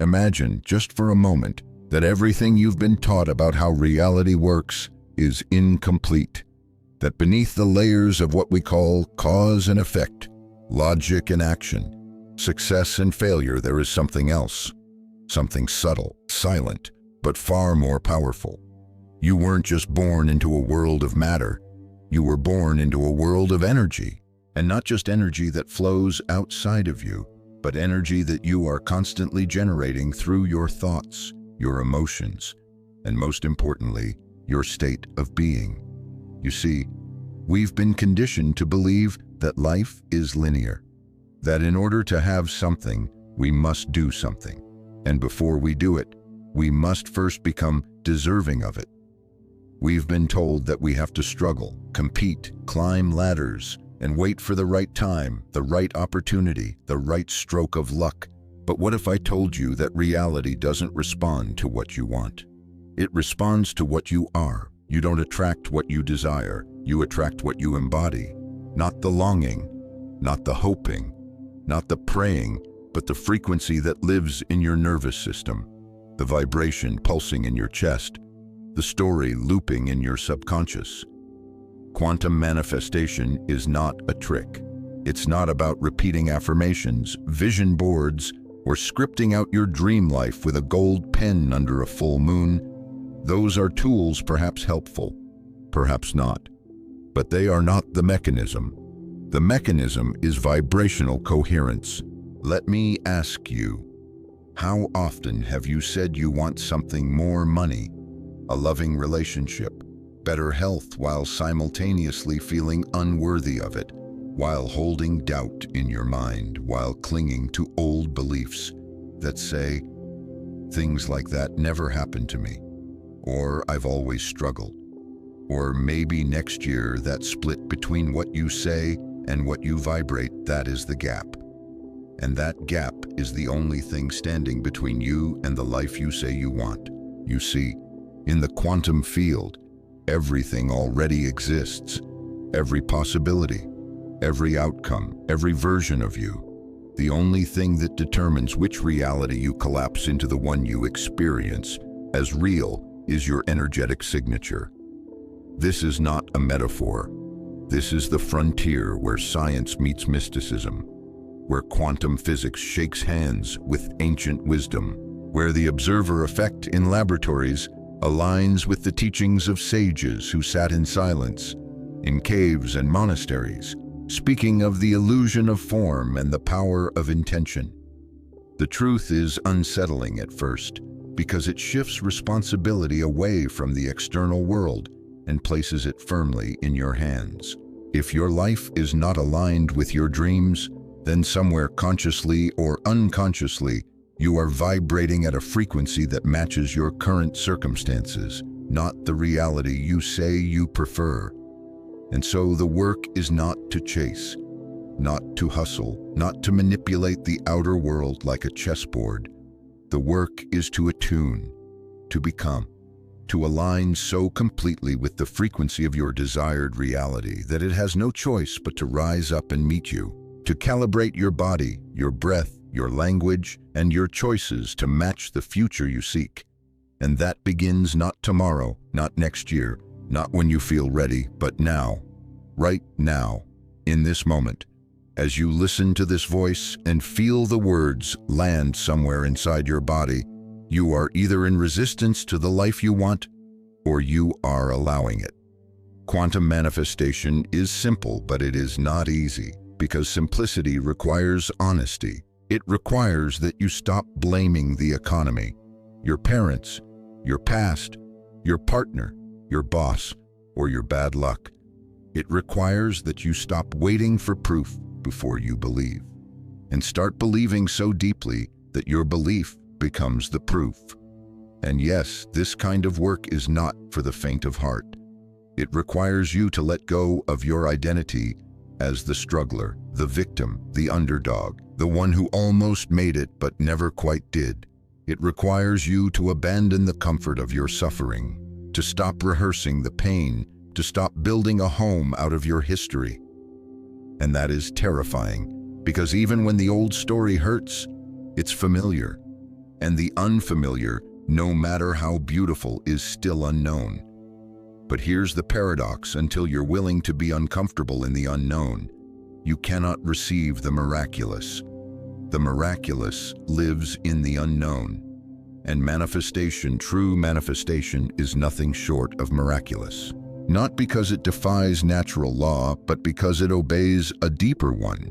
Imagine, just for a moment, that everything you've been taught about how reality works is incomplete. That beneath the layers of what we call cause and effect, logic and action, success and failure, there is something else. Something subtle, silent, but far more powerful. You weren't just born into a world of matter. You were born into a world of energy. And not just energy that flows outside of you, but energy that you are constantly generating through your thoughts, your emotions, and most importantly, your state of being. You see, we've been conditioned to believe that life is linear, that in order to have something, we must do something. And before we do it, we must first become deserving of it. We've been told that we have to struggle, compete, climb ladders, and wait for the right time, the right opportunity, the right stroke of luck. But what if I told you that reality doesn't respond to what you want? It responds to what you are. You don't attract what you desire, you attract what you embody. Not the longing, not the hoping, not the praying, but the frequency that lives in your nervous system, the vibration pulsing in your chest, the story looping in your subconscious. Quantum manifestation is not a trick. It's not about repeating affirmations, vision boards, or scripting out your dream life with a gold pen under a full moon. Those are tools, perhaps helpful, perhaps not. But they are not the mechanism. The mechanism is vibrational coherence. Let me ask you, how often have you said you want something more money, a loving relationship, better health, while simultaneously feeling unworthy of it, while holding doubt in your mind, while clinging to old beliefs that say things like "that never happened to me," or "I've always struggled," or maybe next year that split between what you say and what you vibrate, that is the gap. And that gap is the only thing standing between you and the life you say you want. You see, in the quantum field, everything already exists. Every possibility, every outcome, every version of you. The only thing that determines which reality you collapse into the one you experience as real is your energetic signature. This is not a metaphor. This is the frontier where science meets mysticism, where quantum physics shakes hands with ancient wisdom, where the observer effect in laboratories aligns with the teachings of sages who sat in silence, in caves and monasteries, speaking of the illusion of form and the power of intention. The truth is unsettling at first, because it shifts responsibility away from the external world and places it firmly in your hands. If your life is not aligned with your dreams, then somewhere consciously or unconsciously, you are vibrating at a frequency that matches your current circumstances, not the reality you say you prefer. And so the work is not to chase, not to hustle, not to manipulate the outer world like a chessboard. The work is to attune, to become, to align so completely with the frequency of your desired reality that it has no choice but to rise up and meet you, to calibrate your body, your breath, your language, and your choices to match the future you seek. And that begins not tomorrow, not next year, not when you feel ready, but now, right now, in this moment. As you listen to this voice and feel the words land somewhere inside your body, you are either in resistance to the life you want, or you are allowing it. Quantum manifestation is simple, but it is not easy, because simplicity requires honesty. It requires that you stop blaming the economy, your parents, your past, your partner, your boss, or your bad luck. It requires that you stop waiting for proof before you believe, and start believing so deeply that your belief becomes the proof. And yes, this kind of work is not for the faint of heart. It requires you to let go of your identity as the struggler, the victim, the underdog, the one who almost made it but never quite did. It requires you to abandon the comfort of your suffering, to stop rehearsing the pain, to stop building a home out of your history. And that is terrifying, because even when the old story hurts, it's familiar. And the unfamiliar, no matter how beautiful, is still unknown. But here's the paradox: until you're willing to be uncomfortable in the unknown, you cannot receive the miraculous. The miraculous lives in the unknown. And manifestation, true manifestation, is nothing short of miraculous. Not because it defies natural law, but because it obeys a deeper one.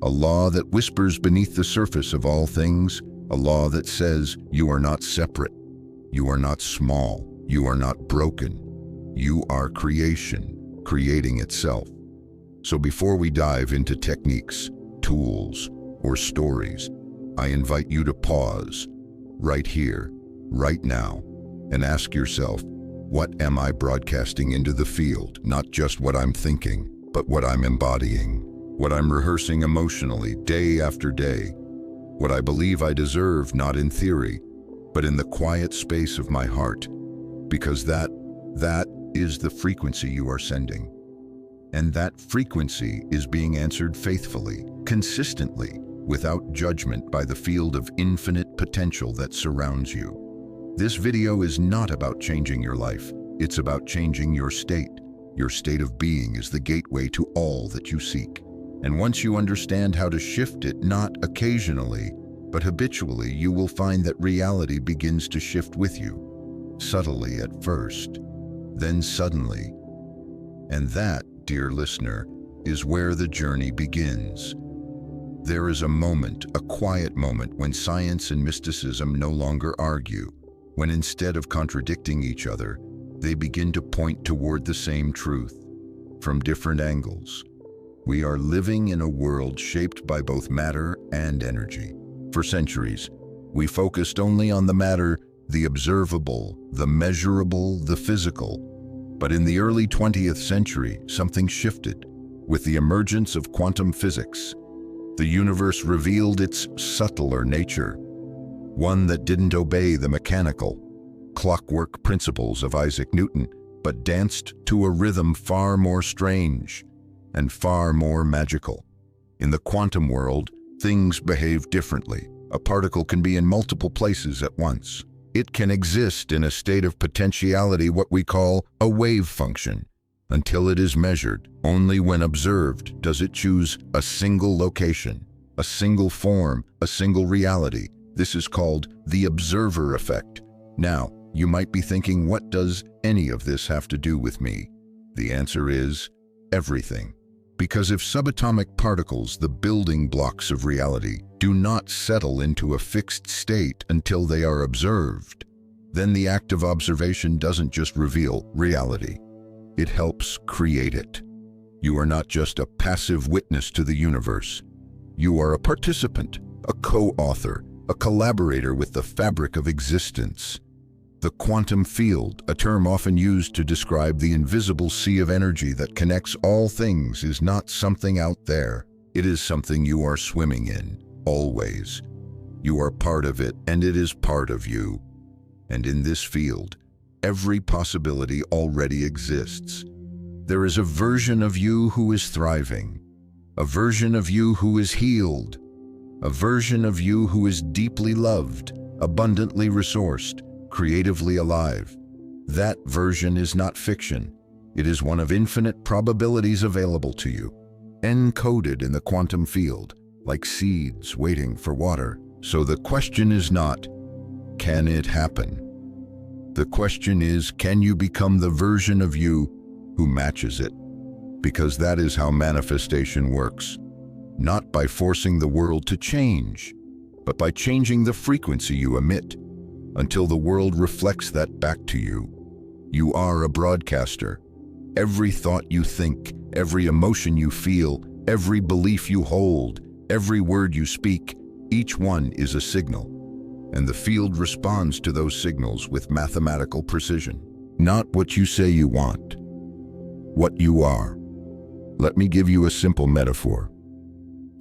A law that whispers beneath the surface of all things, a law that says you are not separate, you are not small, you are not broken. You are creation, creating itself. So before we dive into techniques, tools, or stories, I invite you to pause, right here, right now, and ask yourself, what am I broadcasting into the field? Not just what I'm thinking, but what I'm embodying, what I'm rehearsing emotionally day after day, what I believe I deserve, not in theory, but in the quiet space of my heart, because that is the frequency you are sending. And that frequency is being answered faithfully, consistently, without judgment by the field of infinite potential that surrounds you. This video is not about changing your life. It's about changing your state. Your state of being is the gateway to all that you seek. And once you understand how to shift it, not occasionally, but habitually, you will find that reality begins to shift with you. Subtly at first, then suddenly. And that, dear listener, is where the journey begins. There is a moment, a quiet moment, when science and mysticism no longer argue, when instead of contradicting each other, they begin to point toward the same truth, from different angles. We are living in a world shaped by both matter and energy. For centuries, we focused only on the matter, the observable, the measurable, the physical. But in the early 20th century, something shifted. With the emergence of quantum physics, the universe revealed its subtler nature, one that didn't obey the mechanical, clockwork principles of Isaac Newton, but danced to a rhythm far more strange and far more magical. In the quantum world, things behave differently. A particle can be in multiple places at once. It can exist in a state of potentiality, what we call a wave function. Until it is measured, only when observed does it choose a single location, a single form, a single reality. This is called the observer effect. Now, you might be thinking, what does any of this have to do with me? The answer is everything. Because if subatomic particles, the building blocks of reality, do not settle into a fixed state until they are observed, then the act of observation doesn't just reveal reality. It helps create it. You are not just a passive witness to the universe. You are a participant, a co-author, a collaborator with the fabric of existence. The quantum field, a term often used to describe the invisible sea of energy that connects all things, is not something out there. It is something you are swimming in, always. You are part of it, and it is part of you. And in this field, every possibility already exists. There is a version of you who is thriving, a version of you who is healed, a version of you who is deeply loved, abundantly resourced, creatively alive. That version is not fiction. It is one of infinite probabilities available to you, encoded in the quantum field, like seeds waiting for water. So the question is not, can it happen? The question is, can you become the version of you who matches it? Because that is how manifestation works. Not by forcing the world to change, but by changing the frequency you emit, until the world reflects that back to you. You are a broadcaster. Every thought you think, every emotion you feel, every belief you hold, every word you speak, each one is a signal. And the field responds to those signals with mathematical precision. Not what you say you want, what you are. Let me give you a simple metaphor.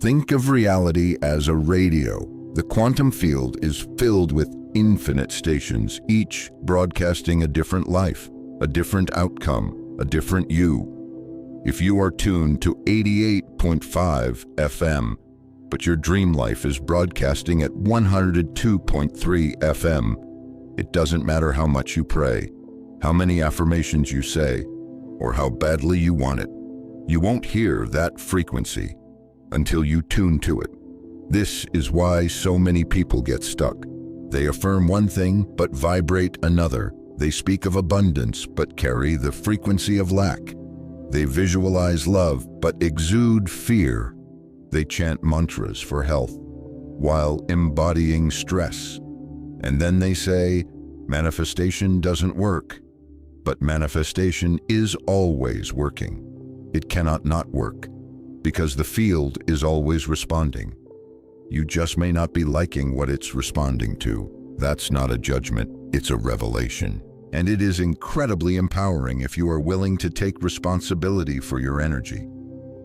Think of reality as a radio. The quantum field is filled with infinite stations, each broadcasting a different life, a different outcome, a different you. If you are tuned to 88.5 FM, but your dream life is broadcasting at 102.3 FM. It doesn't matter how much you pray, how many affirmations you say, or how badly you want it. You won't hear that frequency until you tune to it. This is why so many people get stuck. They affirm one thing but vibrate another. They speak of abundance but carry the frequency of lack. They visualize love but exude fear. They chant mantras for health while embodying stress. And then they say, manifestation doesn't work. But manifestation is always working. It cannot not work, because the field is always responding. You just may not be liking what it's responding to. That's not a judgment, it's a revelation. And it is incredibly empowering if you are willing to take responsibility for your energy.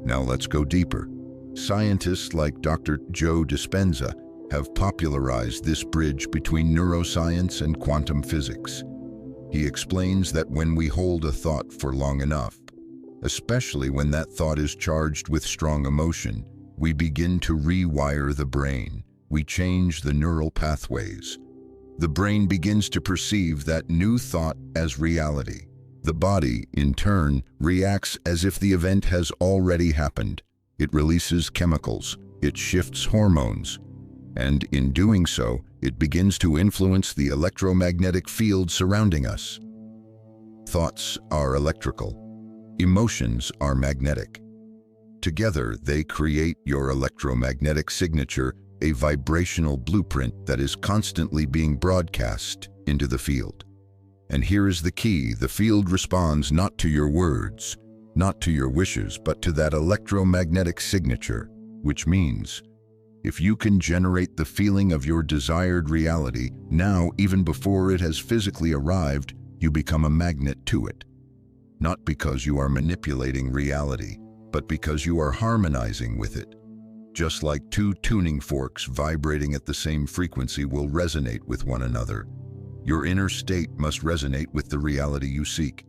Now let's go deeper. Scientists like Dr. Joe Dispenza have popularized this bridge between neuroscience and quantum physics. He explains that when we hold a thought for long enough, especially when that thought is charged with strong emotion, we begin to rewire the brain. We change the neural pathways. The brain begins to perceive that new thought as reality. The body, in turn, reacts as if the event has already happened. It releases chemicals, it shifts hormones, and in doing so, it begins to influence the electromagnetic field surrounding us. Thoughts are electrical. Emotions are magnetic. Together, they create your electromagnetic signature, a vibrational blueprint that is constantly being broadcast into the field. And here is the key: the field responds not to your words, not to your wishes, but to that electromagnetic signature, which means if you can generate the feeling of your desired reality now, even before it has physically arrived, you become a magnet to it. Not because you are manipulating reality, but because you are harmonizing with it. Just like two tuning forks vibrating at the same frequency will resonate with one another, your inner state must resonate with the reality you seek.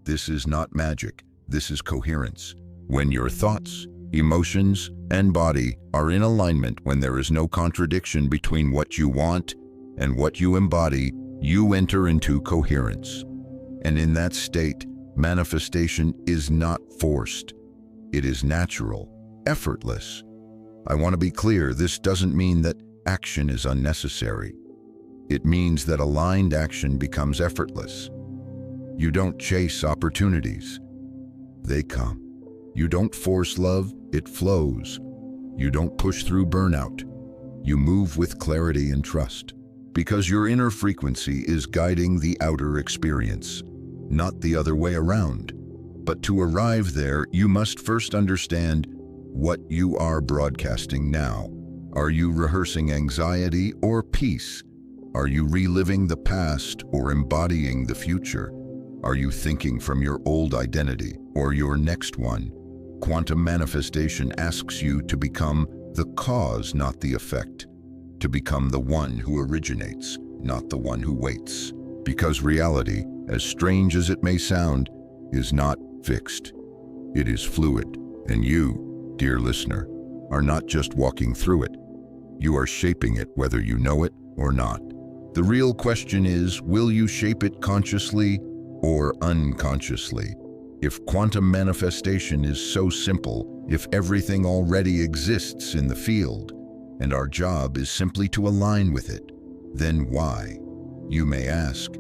This is not magic, this is coherence. When your thoughts, emotions, and body are in alignment, when there is no contradiction between what you want and what you embody, you enter into coherence. And in that state, manifestation is not forced. It is natural, effortless. I want to be clear, this doesn't mean that action is unnecessary. It means that aligned action becomes effortless. You don't chase opportunities. They come. You don't force love, it flows. You don't push through burnout. You move with clarity and trust. Because your inner frequency is guiding the outer experience, not the other way around. But to arrive there, you must first understand what you are broadcasting now. Are you rehearsing anxiety or peace? Are you reliving the past or embodying the future? Are you thinking from your old identity or your next one? Quantum manifestation asks you to become the cause, not the effect. To become the one who originates, not the one who waits. Because reality, as strange as it may sound, is not fixed. It is fluid, and you, dear listener, are not just walking through it. You are shaping it, whether you know it or not. The real question is, will you shape it consciously or unconsciously? If quantum manifestation is so simple, if everything already exists in the field, and our job is simply to align with it, then why? You may ask,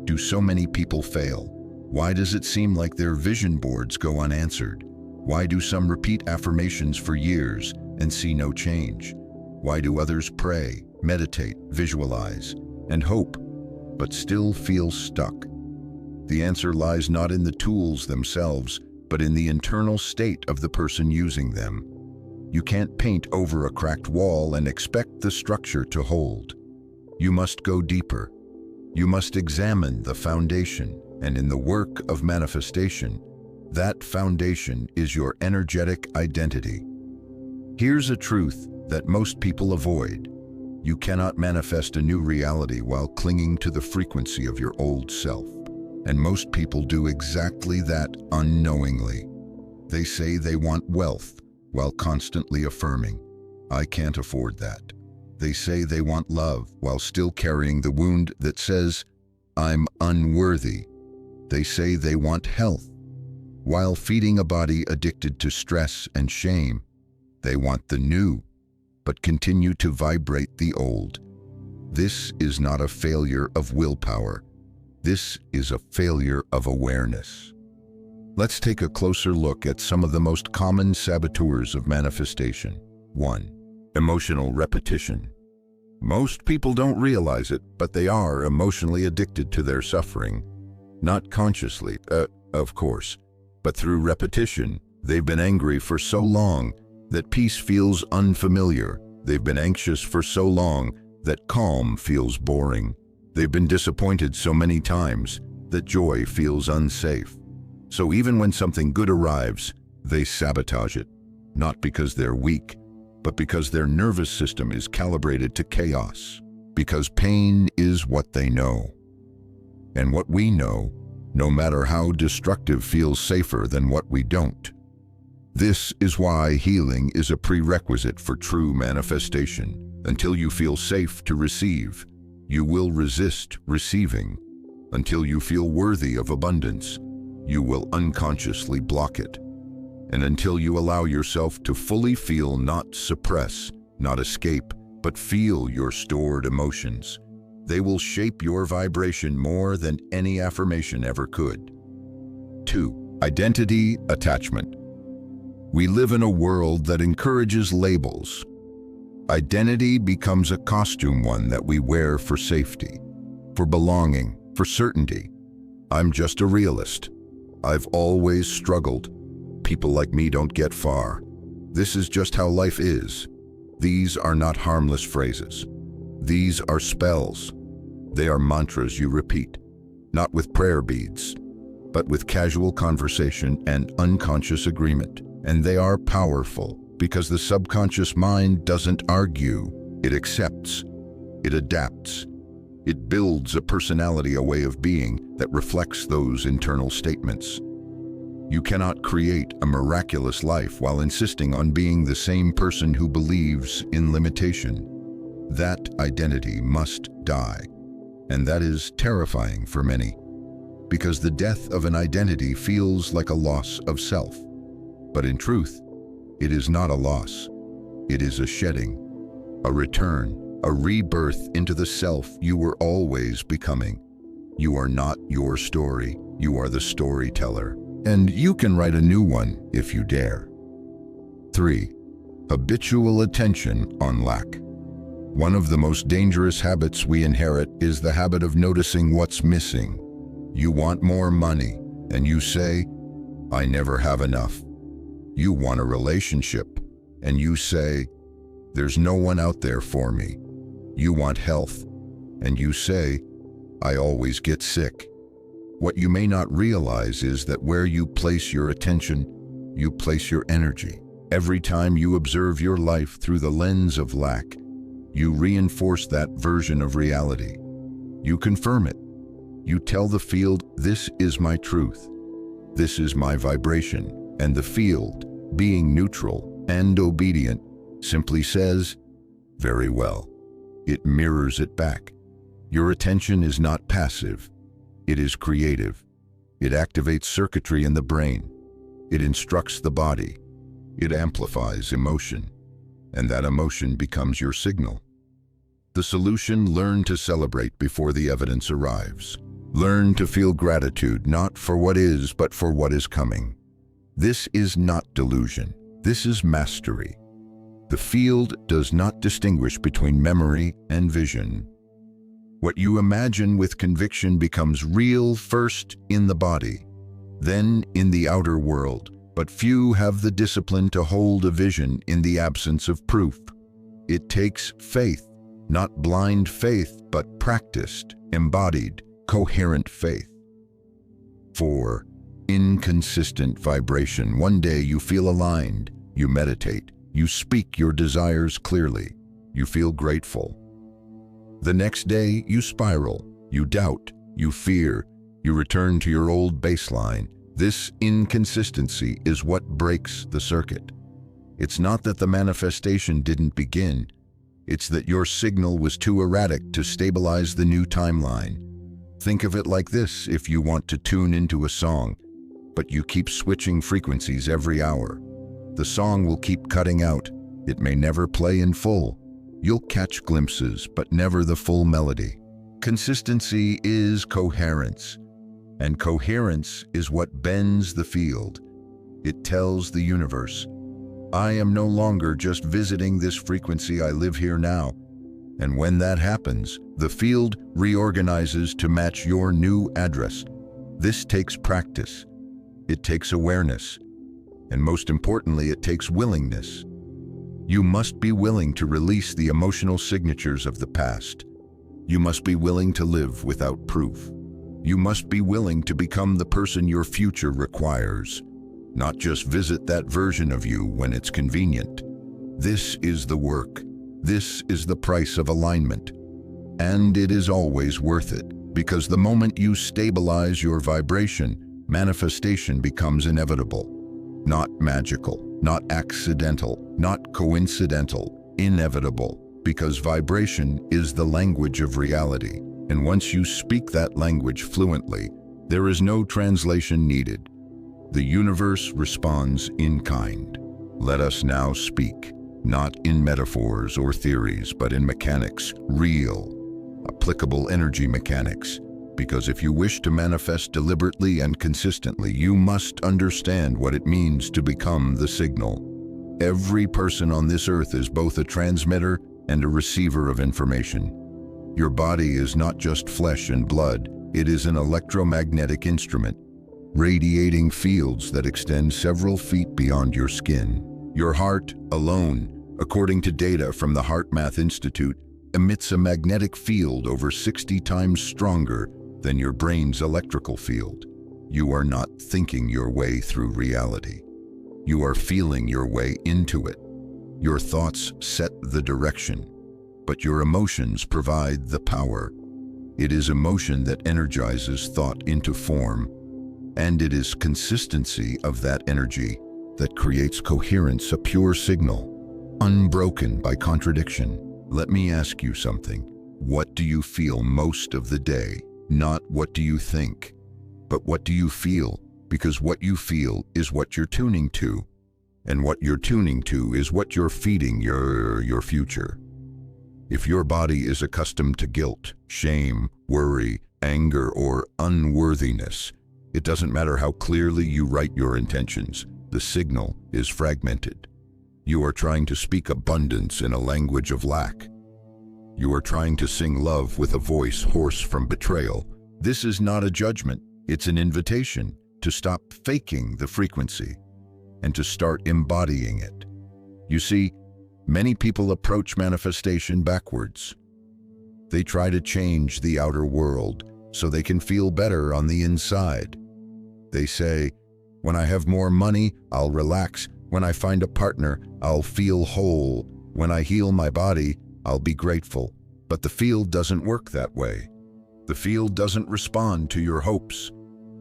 do so many people fail? Why does it seem like their vision boards go unanswered? Why do some repeat affirmations for years and see no change? Why do others pray, meditate, visualize, and hope, but still feel stuck? The answer lies not in the tools themselves, but in the internal state of the person using them. You can't paint over a cracked wall and expect the structure to hold. You must go deeper. You must examine the foundation, and in the work of manifestation, that foundation is your energetic identity. Here's a truth that most people avoid. You cannot manifest a new reality while clinging to the frequency of your old self. And most people do exactly that unknowingly. They say they want wealth while constantly affirming, I can't afford that. They say they want love while still carrying the wound that says, I'm unworthy. They say they want health while feeding a body addicted to stress and shame. They want the new, but continue to vibrate the old. This is not a failure of willpower. This is a failure of awareness. Let's take a closer look at some of the most common saboteurs of manifestation. 1. Emotional repetition. Most people don't realize it, but they are emotionally addicted to their suffering. Not consciously, of course, but through repetition. They've been angry for so long that peace feels unfamiliar. They've been anxious for so long that calm feels boring. They've been disappointed so many times that joy feels unsafe. So even when something good arrives, they sabotage it, not because they're weak, but because their nervous system is calibrated to chaos, because pain is what they know. And what we know, no matter how destructive, feels safer than what we don't. This is why healing is a prerequisite for true manifestation. Until you feel safe to receive, you will resist receiving. Until you feel worthy of abundance, you will unconsciously block it. And until you allow yourself to fully feel, not suppress, not escape, but feel your stored emotions, they will shape your vibration more than any affirmation ever could. 2. Identity attachment. We live in a world that encourages labels. Identity becomes a costume, one that we wear for safety, for belonging, for certainty. I'm just a realist. I've always struggled. People like me don't get far. This is just how life is. These are not harmless phrases. These are spells. They are mantras you repeat, not with prayer beads, but with casual conversation and unconscious agreement. And they are powerful because the subconscious mind doesn't argue. It accepts. It adapts. It builds a personality, a way of being that reflects those internal statements. You cannot create a miraculous life while insisting on being the same person who believes in limitation. That identity must die. And that is terrifying for many, because the death of an identity feels like a loss of self. But in truth, it is not a loss. It is a shedding, a return, a rebirth into the self you were always becoming. You are not your story. You are the storyteller. And you can write a new one if you dare. 3. Habitual attention on lack. One of the most dangerous habits we inherit is the habit of noticing what's missing. You want more money, and you say, I never have enough. You want a relationship, and you say, there's no one out there for me. You want health, and you say, I always get sick. What you may not realize is that where you place your attention, you place your energy. Every time you observe your life through the lens of lack, you reinforce that version of reality. You confirm it. You tell the field, this is my truth. This is my vibration. And the field, being neutral and obedient, simply says, very well. It mirrors it back. Your attention is not passive. It is creative. It activates circuitry in the brain. It instructs the body. It amplifies emotion. And that emotion becomes your signal. The solution: learn to celebrate before the evidence arrives. Learn to feel gratitude, not for what is, but for what is coming. This is not delusion. This is mastery. The field does not distinguish between memory and vision. What you imagine with conviction becomes real first in the body, then in the outer world. But few have the discipline to hold a vision in the absence of proof. It takes faith, not blind faith, but practiced, embodied, coherent faith. 4. Inconsistent vibration. One day you feel aligned, you meditate, you speak your desires clearly, you feel grateful. The next day you spiral, you doubt, you fear, you return to your old baseline. This inconsistency is what breaks the circuit. It's not that the manifestation didn't begin. It's that your signal was too erratic to stabilize the new timeline. Think of it like this: if you want to tune into a song, but you keep switching frequencies every hour, the song will keep cutting out. It may never play in full. You'll catch glimpses, but never the full melody. Consistency is coherence, and coherence is what bends the field. It tells the universe, I am no longer just visiting this frequency, I live here now. And when that happens, the field reorganizes to match your new address. This takes practice. It takes awareness. And most importantly, it takes willingness. You must be willing to release the emotional signatures of the past. You must be willing to live without proof. You must be willing to become the person your future requires, not just visit that version of you when it's convenient. This is the work. This is the price of alignment. And it is always worth it, because the moment you stabilize your vibration, manifestation becomes inevitable. Not magical, not accidental, not coincidental, inevitable, because vibration is the language of reality. And once you speak that language fluently, there is no translation needed. The universe responds in kind. Let us now speak, not in metaphors or theories, but in mechanics, real, applicable energy mechanics. Because if you wish to manifest deliberately and consistently, you must understand what it means to become the signal. Every person on this earth is both a transmitter and a receiver of information. Your body is not just flesh and blood, it is an electromagnetic instrument, radiating fields that extend several feet beyond your skin. Your heart alone, according to data from the HeartMath Institute, emits a magnetic field over 60 times stronger than your brain's electrical field. You are not thinking your way through reality. You are feeling your way into it. Your thoughts set the direction, but your emotions provide the power. It is emotion that energizes thought into form, and it is consistency of that energy that creates coherence, a pure signal, unbroken by contradiction. Let me ask you something. What do you feel most of the day? Not what do you think, but what do you feel? Because what you feel is what you're tuning to, and what you're tuning to is what you're feeding your future. If your body is accustomed to guilt, shame, worry, anger, or unworthiness, it doesn't matter how clearly you write your intentions, the signal is fragmented. You are trying to speak abundance in a language of lack. You are trying to sing love with a voice hoarse from betrayal. This is not a judgment, it's an invitation to stop faking the frequency and to start embodying it. You see, many people approach manifestation backwards. They try to change the outer world so they can feel better on the inside. They say, when I have more money, I'll relax. When I find a partner, I'll feel whole. When I heal my body, I'll be grateful. But the field doesn't work that way. The field doesn't respond to your hopes.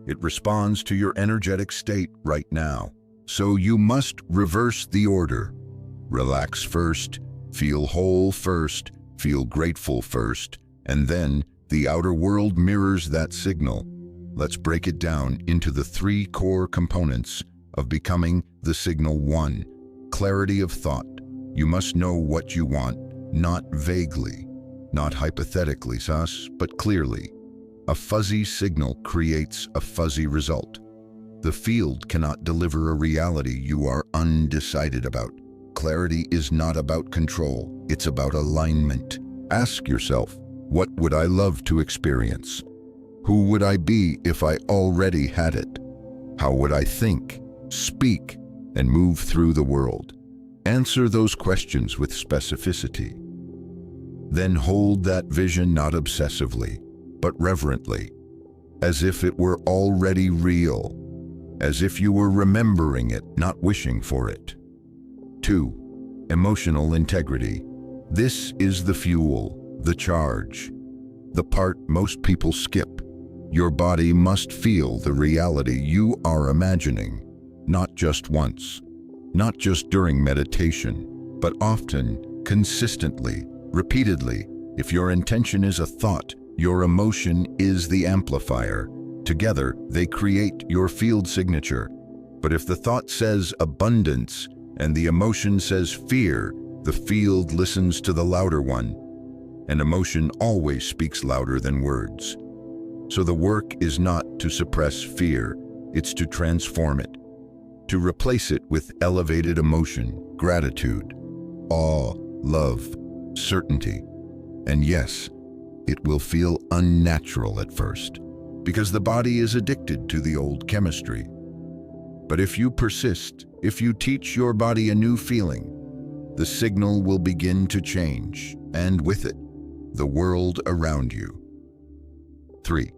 It responds to your energetic state right now. So you must reverse the order. Relax first, feel whole first, feel grateful first, and then the outer world mirrors that signal. Let's break it down into the 3 core components of becoming the signal. 1, clarity of thought. You must know what you want, not vaguely, not hypothetically, but clearly. A fuzzy signal creates a fuzzy result. The field cannot deliver a reality you are undecided about. Clarity is not about control, it's about alignment. Ask yourself, what would I love to experience? Who would I be if I already had it? How would I think, speak, and move through the world? Answer those questions with specificity. Then hold that vision not obsessively, but reverently, as if it were already real, as if you were remembering it, not wishing for it. 2, emotional integrity. This is the fuel, the charge, the part most people skip. Your body must feel the reality you are imagining, not just once, not just during meditation, but often, consistently, repeatedly. If your intention is a thought, your emotion is the amplifier. Together, they create your field signature. But if the thought says abundance and the emotion says fear, the field listens to the louder one. And emotion always speaks louder than words. So the work is not to suppress fear, it's to transform it, to replace it with elevated emotion, gratitude, awe, love, certainty. And yes, it will feel unnatural at first, because the body is addicted to the old chemistry. But if you persist, if you teach your body a new feeling, the signal will begin to change, and with it, the world around you. 3.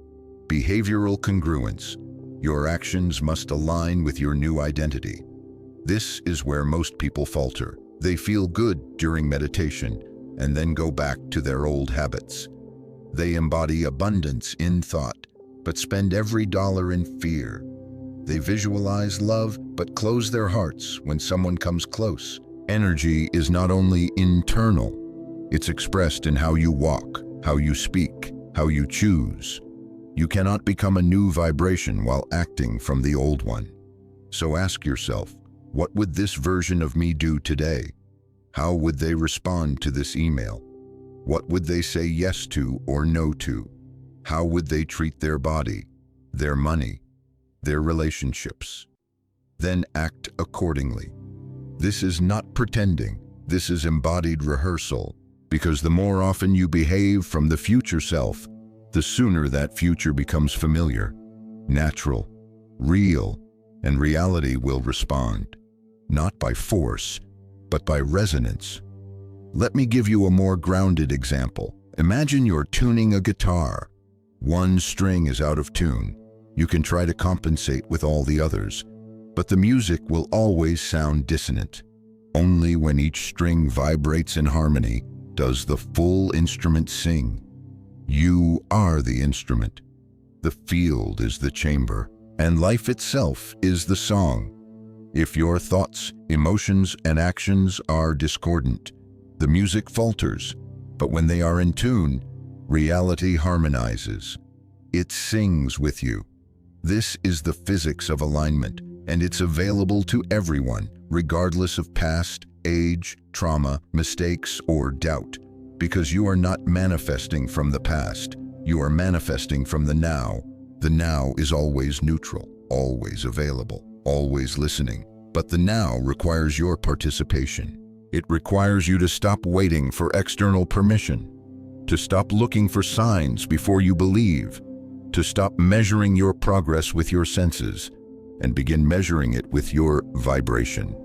Behavioral congruence. Your actions must align with your new identity. This is where most people falter. They feel good during meditation and then go back to their old habits. They embody abundance in thought, but spend every dollar in fear. They visualize love, but close their hearts when someone comes close. Energy is not only internal, it's expressed in how you walk, how you speak, how you choose. You cannot become a new vibration while acting from the old one. So ask yourself, what would this version of me do today? How would they respond to this email? What would they say yes to or no to? How would they treat their body, their money, their relationships? Then act accordingly. This is not pretending, this is embodied rehearsal, because the more often you behave from the future self, the sooner that future becomes familiar, natural, real, and reality will respond, not by force, but by resonance. Let me give you a more grounded example. Imagine you're tuning a guitar. One string is out of tune. You can try to compensate with all the others, but the music will always sound dissonant. Only when each string vibrates in harmony does the full instrument sing. You are the instrument. The field is the chamber, and life itself is the song. If your thoughts, emotions, and actions are discordant, the music falters, but when they are in tune, reality harmonizes. It sings with you. This is the physics of alignment, and it's available to everyone, regardless of past, age, trauma, mistakes, or doubt. Because you are not manifesting from the past, you are manifesting from the now. The now is always neutral, always available, always listening. But the now requires your participation. It requires you to stop waiting for external permission, to stop looking for signs before you believe, to stop measuring your progress with your senses, and begin measuring it with your vibration.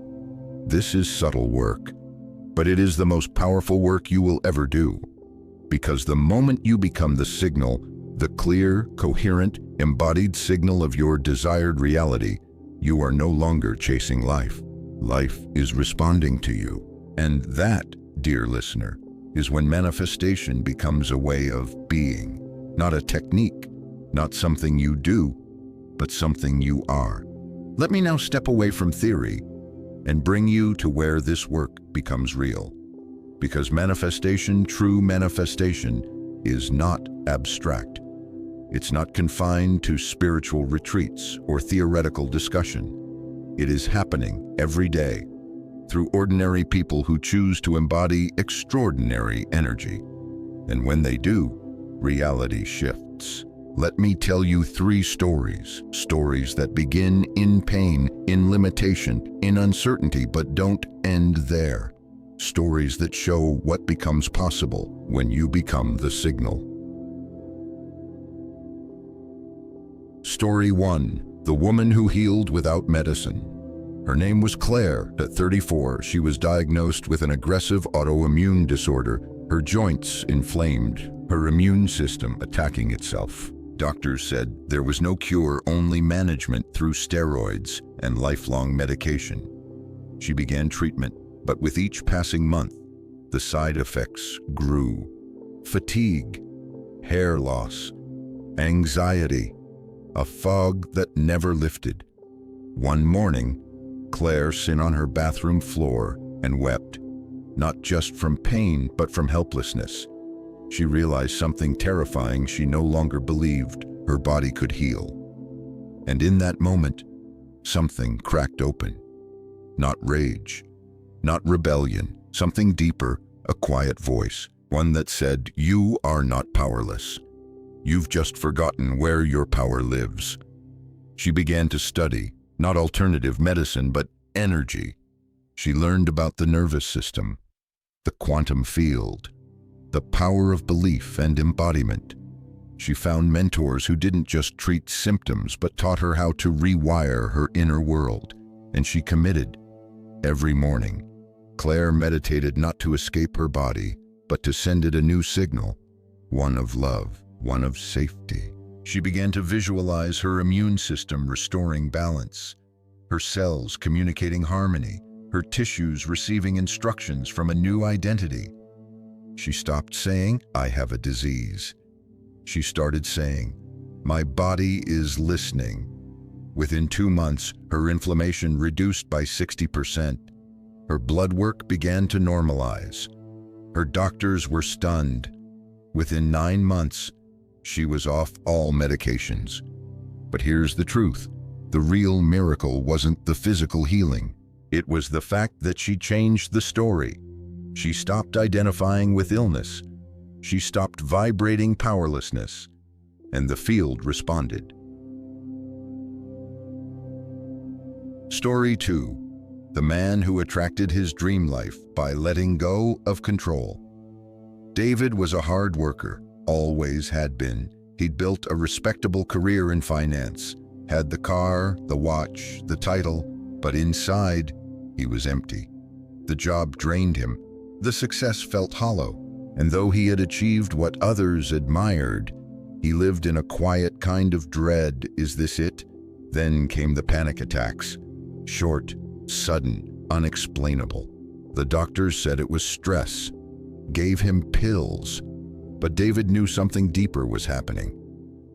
This is subtle work, but it is the most powerful work you will ever do. Because the moment you become the signal, the clear, coherent, embodied signal of your desired reality, you are no longer chasing life. Life is responding to you. And that, dear listener, is when manifestation becomes a way of being, not a technique, not something you do, but something you are. Let me now step away from theory and bring you to where this work becomes real. Because manifestation, true manifestation, is not abstract. It's not confined to spiritual retreats or theoretical discussion. It is happening every day through ordinary people who choose to embody extraordinary energy. And when they do, reality shifts. Let me tell you 3 stories that begin in pain, in limitation, in uncertainty, but don't end there. Stories that show what becomes possible when you become the signal. Story 1. The woman who healed without medicine. Her name was Claire. At 34, she was diagnosed with an aggressive autoimmune disorder, her joints inflamed, her immune system attacking itself. Doctors said there was no cure, only management through steroids and lifelong medication. She began treatment, but with each passing month, the side effects grew. Fatigue, hair loss, anxiety, a fog that never lifted. One morning, Claire sat on her bathroom floor and wept, not just from pain, but from helplessness. She realized something terrifying. She no longer believed her body could heal. And in that moment, something cracked open. Not rage, not rebellion, something deeper, a quiet voice, one that said, "You are not powerless. You've just forgotten where your power lives." She began to study, not alternative medicine, but energy. She learned about the nervous system, the quantum field, the power of belief and embodiment. She found mentors who didn't just treat symptoms, but taught her how to rewire her inner world. And she committed. Every morning, Claire meditated not to escape her body, but to send it a new signal, one of love, one of safety. She began to visualize her immune system restoring balance, her cells communicating harmony, her tissues receiving instructions from a new identity. She stopped saying, "I have a disease." She started saying, "My body is listening." Within 2 months, her inflammation reduced by 60%. Her blood work began to normalize. Her doctors were stunned. Within 9 months, she was off all medications. But here's the truth. The real miracle wasn't the physical healing. It was the fact that she changed the story. She stopped identifying with illness. She stopped vibrating powerlessness. And the field responded. Story 2. The man who attracted his dream life by letting go of control. David was a hard worker, always had been. He'd built a respectable career in finance, had the car, the watch, the title, but inside, he was empty. The job drained him. The success felt hollow, and though he had achieved what others admired, he lived in a quiet kind of dread. Is this it? Then came the panic attacks. Short, sudden, unexplainable. The doctors said it was stress, gave him pills, but David knew something deeper was happening.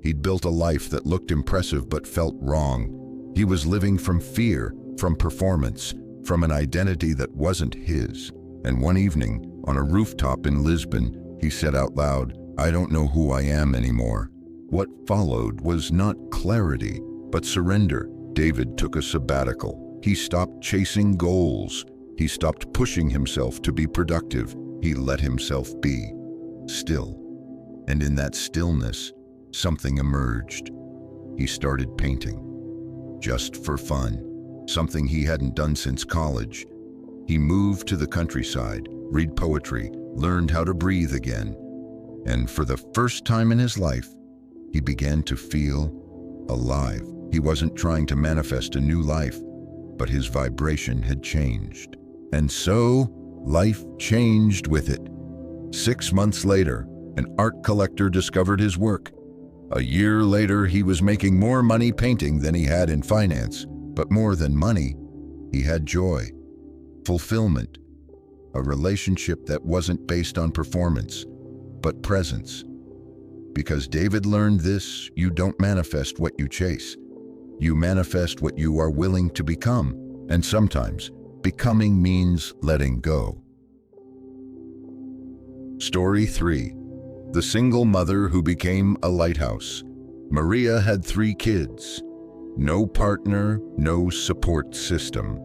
He'd built a life that looked impressive but felt wrong. He was living from fear, from performance, from an identity that wasn't his. And one evening, on a rooftop in Lisbon, he said out loud, "I don't know who I am anymore." What followed was not clarity, but surrender. David took a sabbatical. He stopped chasing goals. He stopped pushing himself to be productive. He let himself be still. And in that stillness, something emerged. He started painting, just for fun, something he hadn't done since college. He moved to the countryside, read poetry, learned how to breathe again. And for the first time in his life, he began to feel alive. He wasn't trying to manifest a new life, but his vibration had changed. And so, life changed with it. 6 months later, an art collector discovered his work. A year later, he was making more money painting than he had in finance. But more than money, he had joy, fulfillment, a relationship that wasn't based on performance, but presence. Because David learned this, you don't manifest what you chase. You manifest what you are willing to become. And sometimes, becoming means letting go. Story 3. The single mother who became a lighthouse. Maria had 3 kids. No partner, no support system.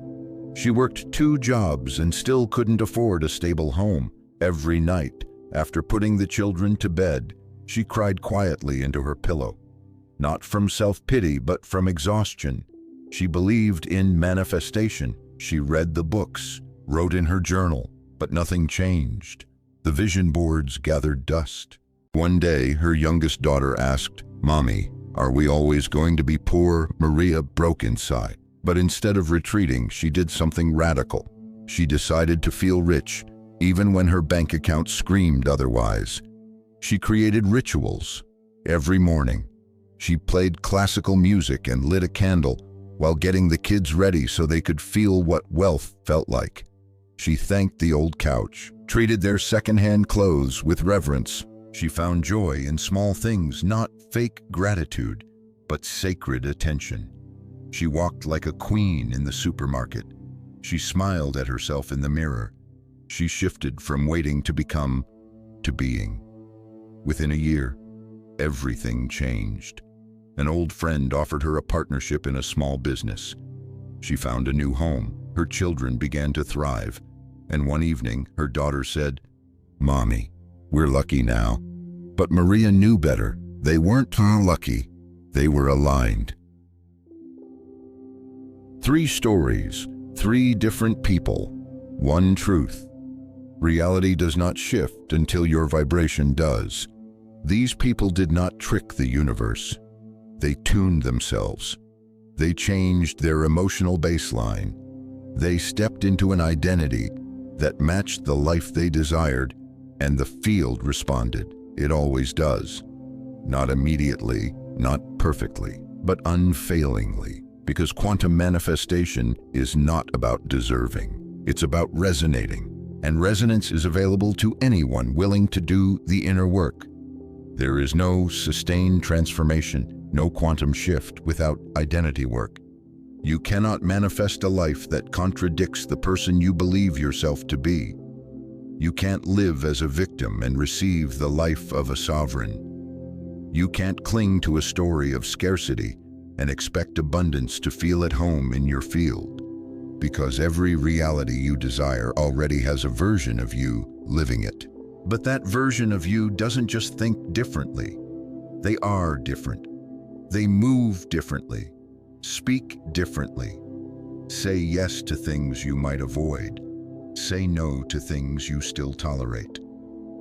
She worked 2 jobs and still couldn't afford a stable home. Every night, after putting the children to bed, she cried quietly into her pillow. Not from self-pity, but from exhaustion. She believed in manifestation. She read the books, wrote in her journal, but nothing changed. The vision boards gathered dust. One day, her youngest daughter asked, "Mommy, are we always going to be poor?" Maria broke inside. But instead of retreating, she did something radical. She decided to feel rich, even when her bank account screamed otherwise. She created rituals. Every morning, she played classical music and lit a candle while getting the kids ready so they could feel what wealth felt like. She thanked the old couch, treated their secondhand clothes with reverence. She found joy in small things, not fake gratitude, but sacred attention. She walked like a queen in the supermarket. She smiled at herself in the mirror. She shifted from waiting to become to being. Within a year, everything changed. An old friend offered her a partnership in a small business. She found a new home. Her children began to thrive. And one evening, her daughter said, "Mommy, we're lucky now." But Maria knew better. They weren't lucky. They were aligned. 3 stories, 3 different people, 1 truth. Reality does not shift until your vibration does. These people did not trick the universe. They tuned themselves. They changed their emotional baseline. They stepped into an identity that matched the life they desired, and the field responded. It always does. Not immediately, not perfectly, but unfailingly. Because quantum manifestation is not about deserving. It's about resonating. And resonance is available to anyone willing to do the inner work. There is no sustained transformation, no quantum shift without identity work. You cannot manifest a life that contradicts the person you believe yourself to be. You can't live as a victim and receive the life of a sovereign. You can't cling to a story of scarcity and expect abundance to feel at home in your field. Because every reality you desire already has a version of you living it. But that version of you doesn't just think differently. They are different. They move differently, speak differently, say yes to things you might avoid, say no to things you still tolerate.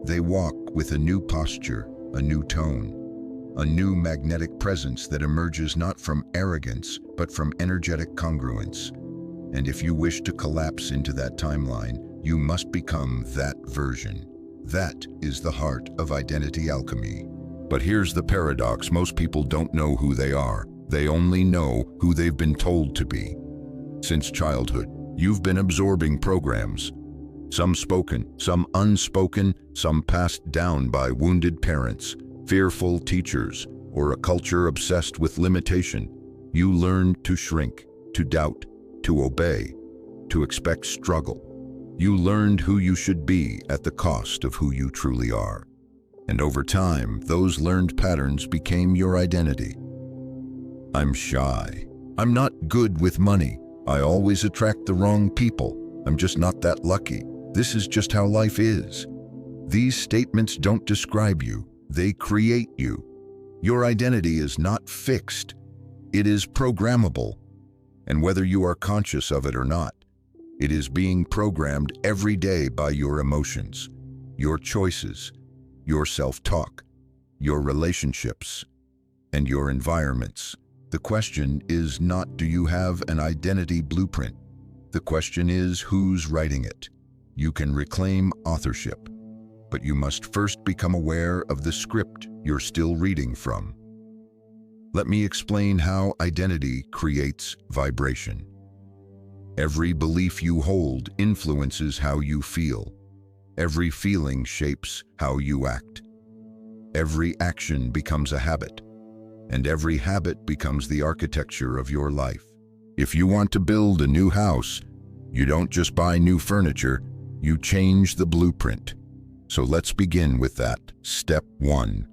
They walk with a new posture, a new tone, a new magnetic presence that emerges not from arrogance, but from energetic congruence. And if you wish to collapse into that timeline, you must become that version. That is the heart of identity alchemy. But here's the paradox: most people don't know who they are. They only know who they've been told to be. Since childhood, you've been absorbing programs. Some spoken, some unspoken, some passed down by wounded parents, fearful teachers, or a culture obsessed with limitation. You learned to shrink, to doubt, to obey, to expect struggle. You learned who you should be at the cost of who you truly are. And over time, those learned patterns became your identity. I'm shy. I'm not good with money. I always attract the wrong people. I'm just not that lucky. This is just how life is. These statements don't describe you. They create you. Your identity is not fixed. It is programmable. And whether you are conscious of it or not, it is being programmed every day by your emotions, your choices, your self-talk, your relationships, and your environments. The question is not, do you have an identity blueprint? The question is, who's writing it? You can reclaim authorship, but you must first become aware of the script you're still reading from. Let me explain how identity creates vibration. Every belief you hold influences how you feel. Every feeling shapes how you act. Every action becomes a habit, and every habit becomes the architecture of your life. If you want to build a new house, you don't just buy new furniture, you change the blueprint. So let's begin with that. Step 1.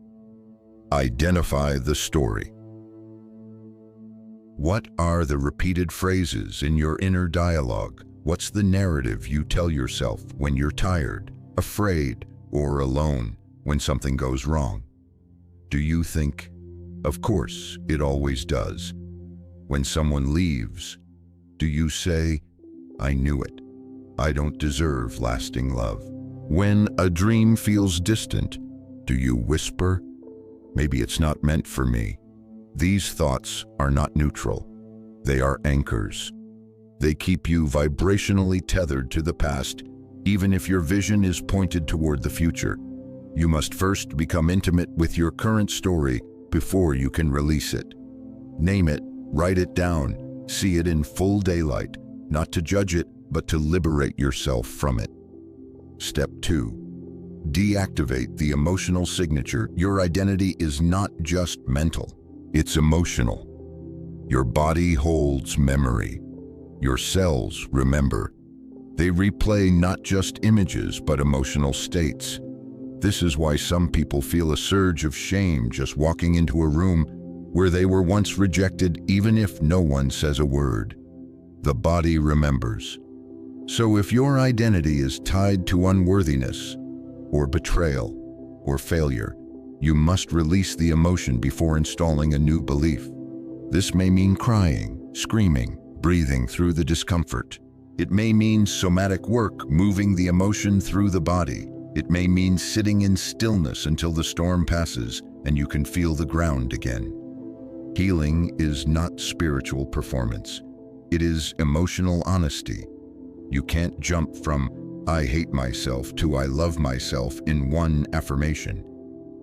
Identify the story. What are the repeated phrases in your inner dialogue? What's the narrative you tell yourself when you're tired, afraid, or alone when something goes wrong? Do you think, "Of course, it always does"? When someone leaves, do you say, "I knew it. I don't deserve lasting love"? When a dream feels distant, do you whisper, "Maybe it's not meant for me"? These thoughts are not neutral. They are anchors. They keep you vibrationally tethered to the past, even if your vision is pointed toward the future. You must first become intimate with your current story before you can release it. Name it, write it down, see it in full daylight, not to judge it, but to liberate yourself from it. Step 2. Deactivate the emotional signature. Your identity is not just mental, it's emotional. Your body holds memory. Your cells remember. They replay not just images, but emotional states. This is why some people feel a surge of shame just walking into a room where they were once rejected, even if no one says a word. The body remembers. So if your identity is tied to unworthiness, or betrayal, or failure, you must release the emotion before installing a new belief. This may mean crying, screaming, breathing through the discomfort. It may mean somatic work, moving the emotion through the body. It may mean sitting in stillness until the storm passes and you can feel the ground again. Healing is not spiritual performance. It is emotional honesty. You can't jump from "I hate myself" to "I love myself" in one affirmation.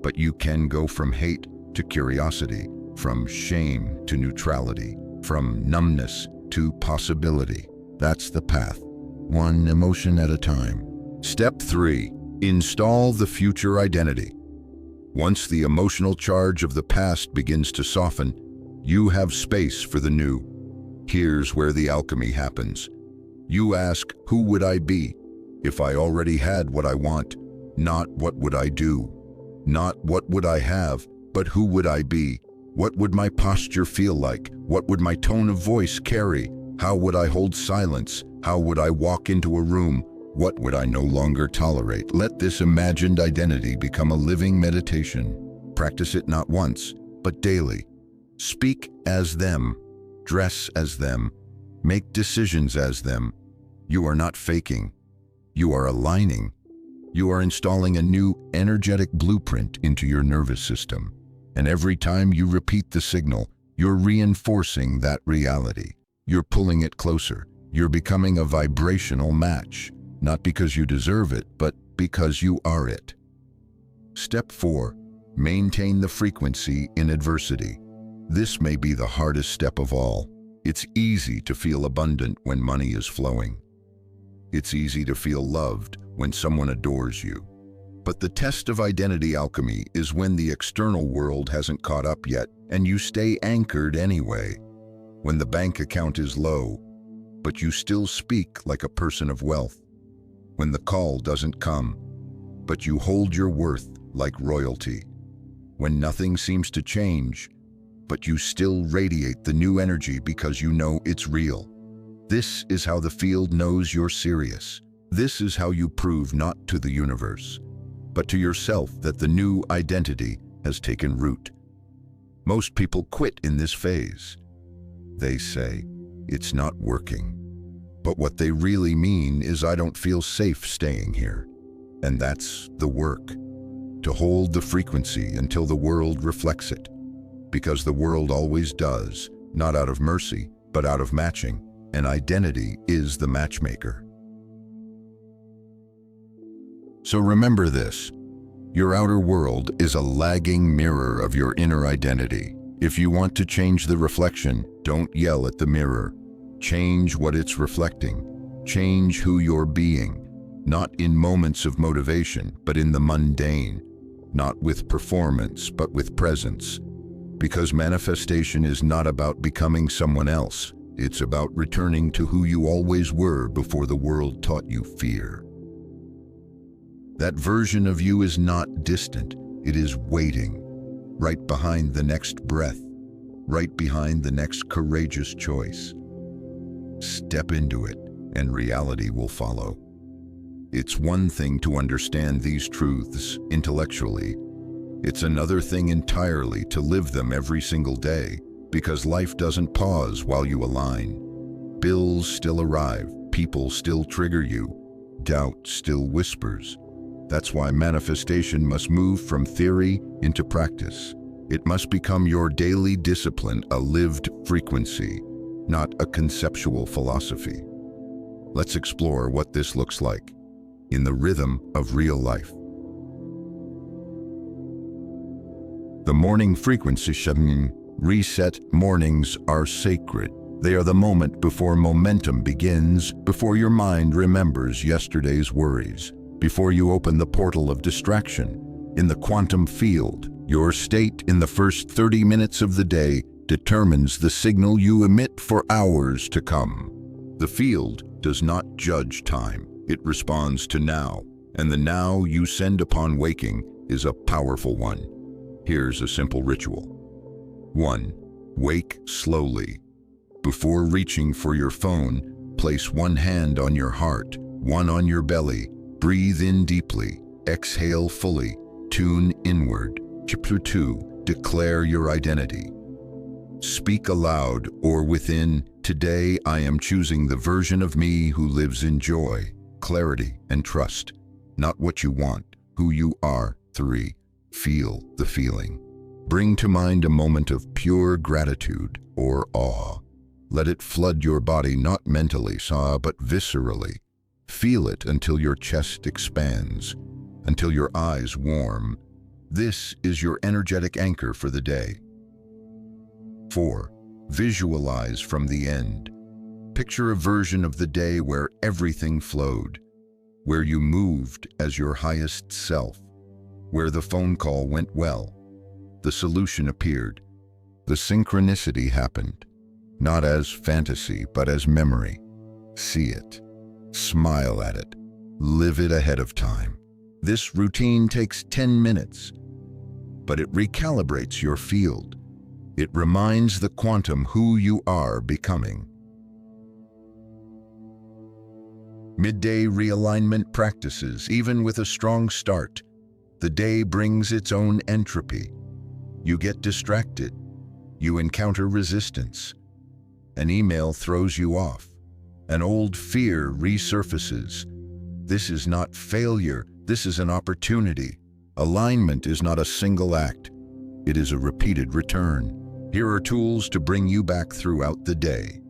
But you can go from hate to curiosity, from shame to neutrality, from numbness to possibility. That's the path, one emotion at a time. Step 3. Install the future identity. Once the emotional charge of the past begins to soften, you have space for the new. Here's where the alchemy happens. You ask, who would I be if I already had what I want? Not what would I do? Not what would I have, but who would I be? What would my posture feel like? What would my tone of voice carry? How would I hold silence? How would I walk into a room? What would I no longer tolerate? Let this imagined identity become a living meditation. Practice it not once, but daily. Speak as them, dress as them, make decisions as them. You are not faking. You are aligning. You are installing a new energetic blueprint into your nervous system. And every time you repeat the signal, you're reinforcing that reality. You're pulling it closer. You're becoming a vibrational match, not because you deserve it, but because you are it. Step 4. Maintain the frequency in adversity. This may be the hardest step of all. It's easy to feel abundant when money is flowing. It's easy to feel loved when someone adores you. But the test of identity alchemy is when the external world hasn't caught up yet and you stay anchored anyway. When the bank account is low, but you still speak like a person of wealth. When the call doesn't come, but you hold your worth like royalty. When nothing seems to change, but you still radiate the new energy because you know it's real. This is how the field knows you're serious. This is how you prove not to the universe, but to yourself that the new identity has taken root. Most people quit in this phase. They say, it's not working. But what they really mean is, I don't feel safe staying here. And that's the work. To hold the frequency until the world reflects it. Because the world always does, not out of mercy, but out of matching. And identity is the matchmaker. So remember this. Your outer world is a lagging mirror of your inner identity. If you want to change the reflection, don't yell at the mirror. Change what it's reflecting. Change who you're being. Not in moments of motivation, but in the mundane. Not with performance, but with presence. Because manifestation is not about becoming someone else. It's about returning to who you always were before the world taught you fear. That version of you is not distant. It is waiting, right behind the next breath, right behind the next courageous choice. Step into it, and reality will follow. It's one thing to understand these truths intellectually. It's another thing entirely to live them every single day, because life doesn't pause while you align. Bills still arrive, people still trigger you, doubt still whispers. That's why manifestation must move from theory into practice. It must become your daily discipline, a lived frequency, not a conceptual philosophy. Let's explore what this looks like in the rhythm of real life. The morning frequency reset mornings are sacred. They are the moment before momentum begins, before your mind remembers yesterday's worries, before you open the portal of distraction. In the quantum field, your state in the first 30 minutes of the day determines the signal you emit for hours to come. The field does not judge time. It responds to now, and the now you send upon waking is a powerful one. Here's a simple ritual. 1. Wake slowly. Before reaching for your phone, place one hand on your heart, one on your belly. Breathe in deeply, exhale fully, tune inward. Chapter 2. Declare your identity. Speak aloud or within, today I am choosing the version of me who lives in joy, clarity, and trust. Not what you want, who you are. 3. Feel the feeling. Bring to mind a moment of pure gratitude or awe. Let it flood your body, not mentally, but viscerally. Feel it until your chest expands, until your eyes warm. This is your energetic anchor for the day. 4. Visualize from the end. Picture a version of the day where everything flowed, where you moved as your highest self, where the phone call went well, the solution appeared, the synchronicity happened, not as fantasy but as memory. See it, smile at it, live it ahead of time. This routine takes 10 minutes, but it recalibrates your field. It reminds the quantum who you are becoming. Midday realignment practices. Even with a strong start, the day brings its own entropy. You get distracted. You encounter resistance. An email throws you off. An old fear resurfaces. This is not failure. This is an opportunity. Alignment is not a single act. It is a repeated return. Here are tools to bring you back throughout the day.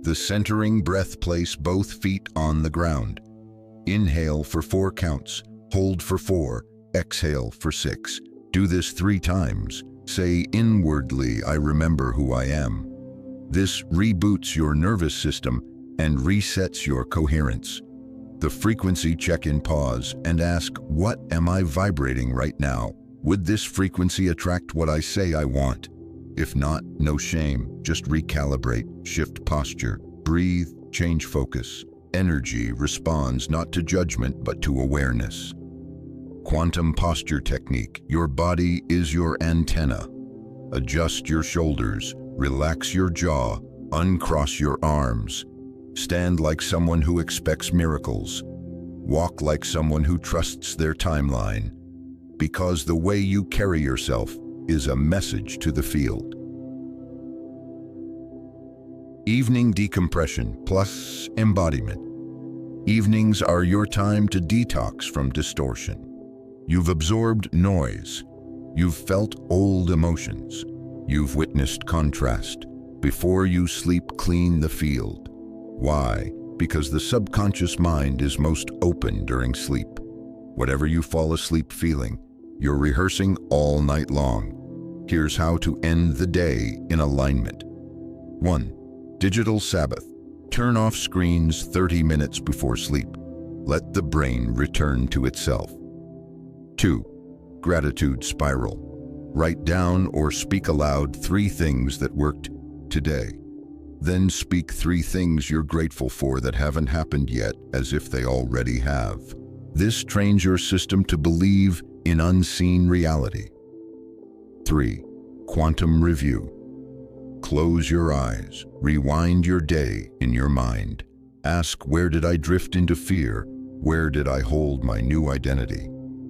The centering breath. Place both feet on the ground. Inhale for 4 counts. Hold for 4. Exhale for 6. Do this 3 times. Say inwardly, I remember who I am. This reboots your nervous system and resets your coherence. The frequency check-in. Pause and ask, what am I vibrating right now? Would this frequency attract what I say I want? If not, no shame, just recalibrate, shift posture, breathe, change focus. Energy responds not to judgment but to awareness. Quantum posture technique. Your body is your antenna. Adjust your shoulders, relax your jaw, uncross your arms. Stand like someone who expects miracles. Walk like someone who trusts their timeline. Because the way you carry yourself is a message to the field. Evening decompression plus embodiment. Evenings are your time to detox from distortion. You've absorbed noise. You've felt old emotions. You've witnessed contrast. Before you sleep, clean the field. Why? Because the subconscious mind is most open during sleep. Whatever you fall asleep feeling, you're rehearsing all night long. Here's how to end the day in alignment. 1. Digital Sabbath. Turn off screens 30 minutes before sleep. Let the brain return to itself. 2. Gratitude spiral. Write down or speak aloud 3 things that worked today. Then speak 3 things you're grateful for that haven't happened yet, as if they already have. This trains your system to believe in unseen reality. 3. Quantum review. Close your eyes, rewind your day in your mind. Ask, where did I drift into fear? Where did I hold my new identity?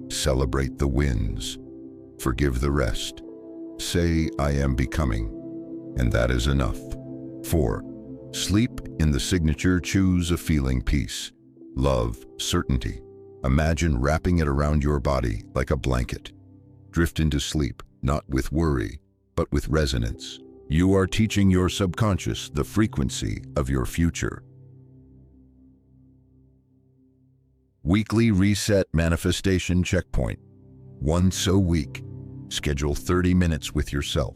Celebrate the wins. Forgive the rest. Say, I am becoming, and that is enough. 4. Sleep in the signature. Choose a feeling: peace, love, certainty. Imagine wrapping it around your body like a blanket. Drift into sleep, not with worry, but with resonance. You are teaching your subconscious the frequency of your future. Weekly reset manifestation checkpoint. Once a week, schedule 30 minutes with yourself,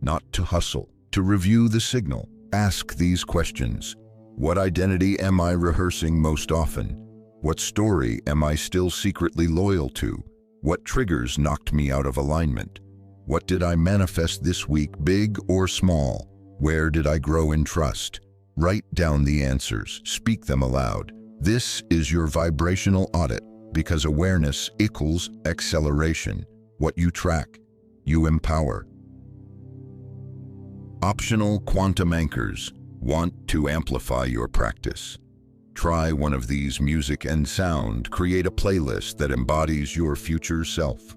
not to hustle, to review the signal. Ask these questions. What identity am I rehearsing most often? What story am I still secretly loyal to? What triggers knocked me out of alignment? What did I manifest this week, big or small? Where did I grow in trust? Write down the answers, speak them aloud. This is your vibrational audit, because awareness equals acceleration. What you track, you empower. Optional quantum anchors. Want to amplify your practice? Try one of these: music and sound. Create a playlist that embodies your future self.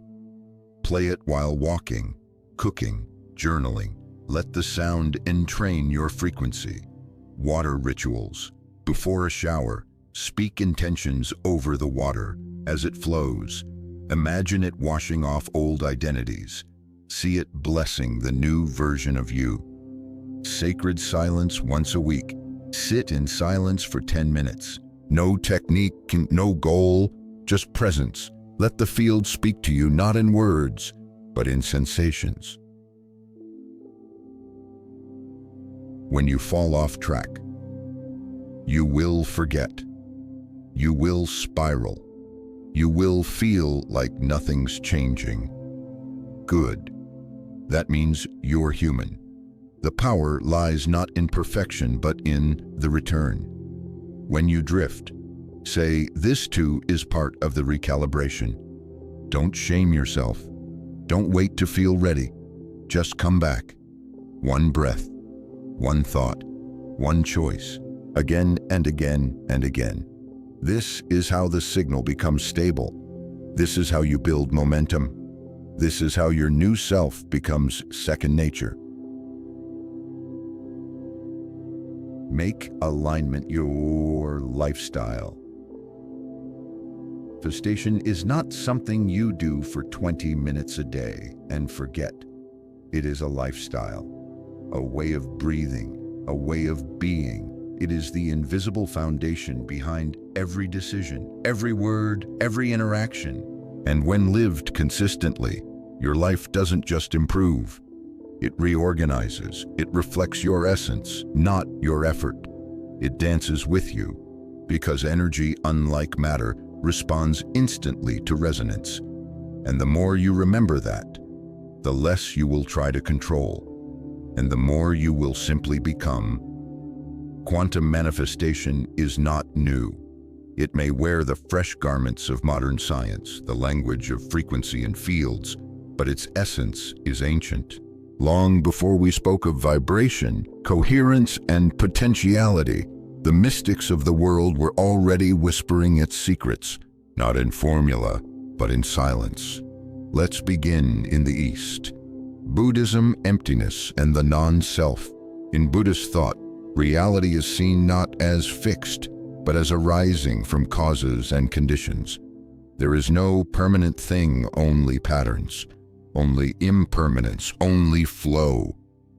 Play it while walking, cooking, journaling. Let the sound entrain your frequency. Water rituals. Before a shower, speak intentions over the water as it flows. Imagine it washing off old identities. See it blessing the new version of you. Sacred silence once a week. Sit in silence for 10 minutes. No technique, no goal, just presence. Let the field speak to you, not in words, but in sensations. When you fall off track, you will forget. You will spiral. You will feel like nothing's changing. Good. That means you're human. The power lies not in perfection, but in the return. When you drift, say, this too is part of the recalibration. Don't shame yourself. Don't wait to feel ready. Just come back. One breath, one thought, one choice, again and again and again. This is how the signal becomes stable. This is how you build momentum. This is how your new self becomes second nature. Make alignment your lifestyle. Manifestation is not something you do for 20 minutes a day and forget. It is a lifestyle, a way of breathing, a way of being. It is the invisible foundation behind every decision, every word, every interaction. And when lived consistently, your life doesn't just improve. It reorganizes. It reflects your essence, not your effort. It dances with you, because energy, unlike matter, responds instantly to resonance. And the more you remember that, the less you will try to control, and the more you will simply become. Quantum manifestation is not new. It may wear the fresh garments of modern science, the language of frequency and fields, but its essence is ancient. Long before we spoke of vibration, coherence, and potentiality, the mystics of the world were already whispering its secrets, not in formula, but in silence. Let's begin in the East. Buddhism, emptiness, and the non-self. In Buddhist thought, reality is seen not as fixed, but as arising from causes and conditions. There is no permanent thing, only patterns. Only impermanence, only flow.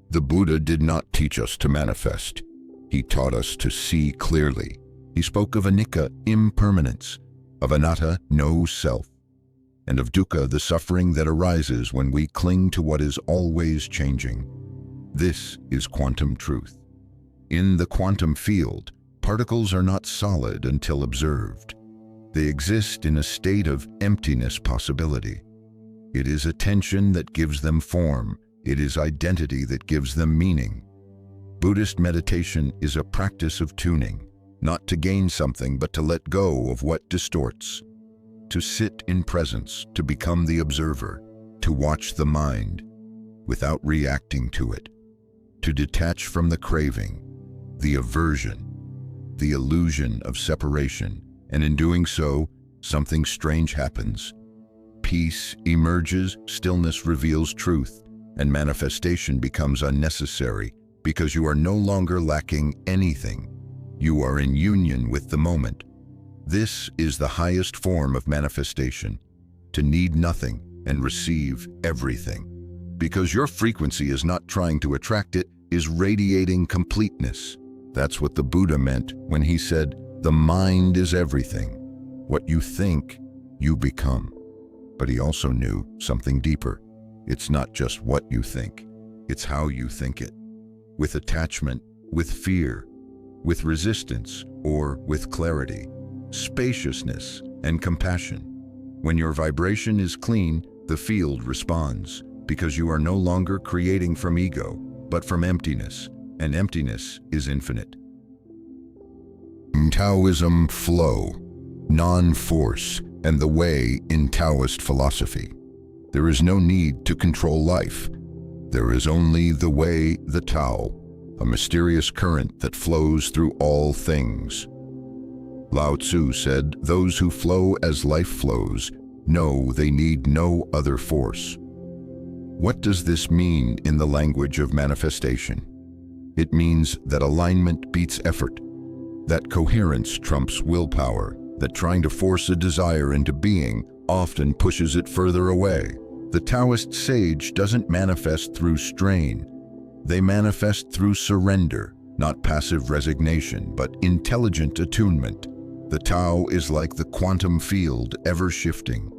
The Buddha did not teach us to manifest. He taught us to see clearly. He spoke of anicca, impermanence, of anatta, no self, and of dukkha, the suffering that arises when we cling to what is always changing. This is quantum truth. In the quantum field, particles are not solid until observed. They exist in a state of emptiness possibility. It is attention that gives them form. It is identity that gives them meaning. Buddhist meditation is a practice of tuning, not to gain something, but to let go of what distorts. To sit in presence, to become the observer, to watch the mind without reacting to it, to detach from the craving, the aversion, the illusion of separation, and in doing so, something strange happens. Peace emerges, stillness reveals truth, and manifestation becomes unnecessary because you are no longer lacking anything. You are in union with the moment. This is the highest form of manifestation, to need nothing and receive everything. Because your frequency is not trying to attract, it is radiating completeness. That's what the Buddha meant when he said, the mind is everything. What you think, you become. But he also knew something deeper. It's not just what you think, it's how you think it. With attachment, with fear, with resistance, or with clarity, spaciousness, and compassion. When your vibration is clean, the field responds. because you are no longer creating from ego, but from emptiness, and emptiness is infinite. In Taoism, flow, non-force, and the way in Taoist philosophy. There is no need to control life. There is only the way, the Tao, a mysterious current that flows through all things. Lao Tzu said, "Those who flow as life flows know they need no other force." What does this mean in the language of manifestation? It means that alignment beats effort, that coherence trumps willpower, that trying to force a desire into being often pushes it further away. The Taoist sage doesn't manifest through strain. They manifest through surrender, not passive resignation, but intelligent attunement. The Tao is like the quantum field, ever shifting,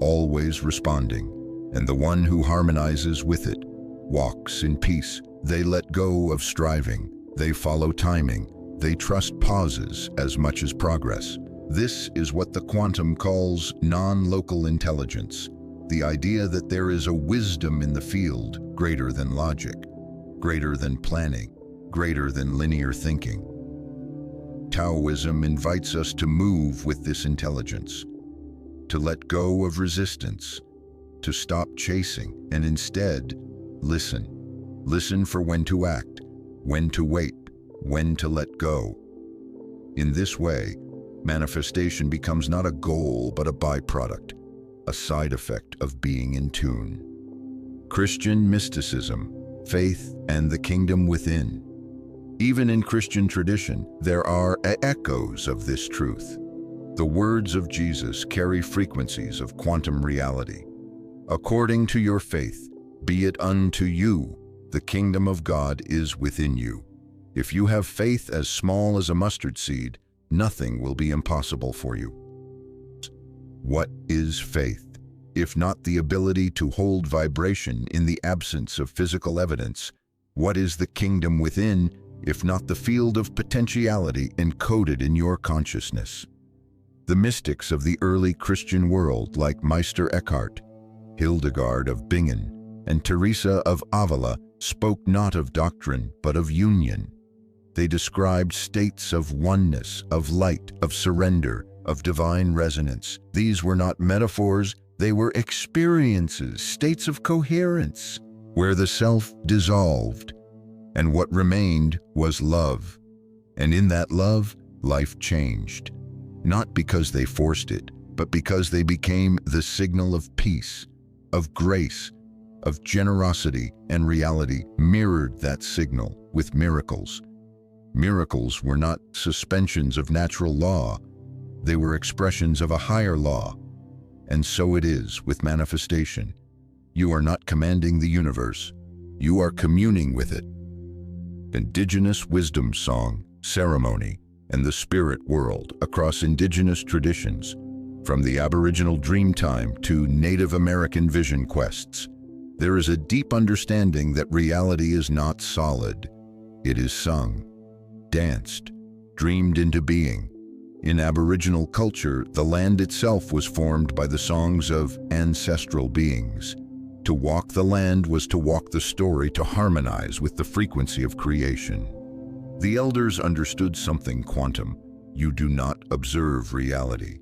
always responding, and the one who harmonizes with it walks in peace. They let go of striving. They follow timing. They trust pauses as much as progress. This is what the quantum calls non-local intelligence, the idea that there is a wisdom in the field greater than logic, greater than planning, greater than linear thinking. Taoism invites us to move with this intelligence, to let go of resistance, to stop chasing and instead listen. Listen for when to act, when to wait, when to let go. In this way, manifestation becomes not a goal but a byproduct, a side effect of being in tune. Christian mysticism, faith, and the kingdom within. Even in Christian tradition, there are echoes of this truth. The words of Jesus carry frequencies of quantum reality. According to your faith, be it unto you, the kingdom of God is within you. If you have faith as small as a mustard seed, nothing will be impossible for you. What is faith, if not the ability to hold vibration in the absence of physical evidence? What is the kingdom within, if not the field of potentiality encoded in your consciousness? The mystics of the early Christian world, like Meister Eckhart, Hildegard of Bingen, and Teresa of Avila, spoke not of doctrine, but of union. They described states of oneness, of light, of surrender, of divine resonance. These were not metaphors, they were experiences, states of coherence, where the self dissolved, and what remained was love. And in that love, life changed, not because they forced it, but because they became the signal of peace, of grace, of generosity, and reality mirrored that signal with miracles. Miracles were not suspensions of natural law, they were expressions of a higher law. And so it is with manifestation. You are not commanding the universe, you are communing with it. Indigenous wisdom song, ceremony, and the spirit world across indigenous traditions, from the Aboriginal Dreamtime to Native American vision quests, there is a deep understanding that reality is not solid. It is sung, danced, dreamed into being. In Aboriginal culture, the land itself was formed by the songs of ancestral beings. To walk the land was to walk the story, to harmonize with the frequency of creation. The elders understood something quantum. You do not observe reality.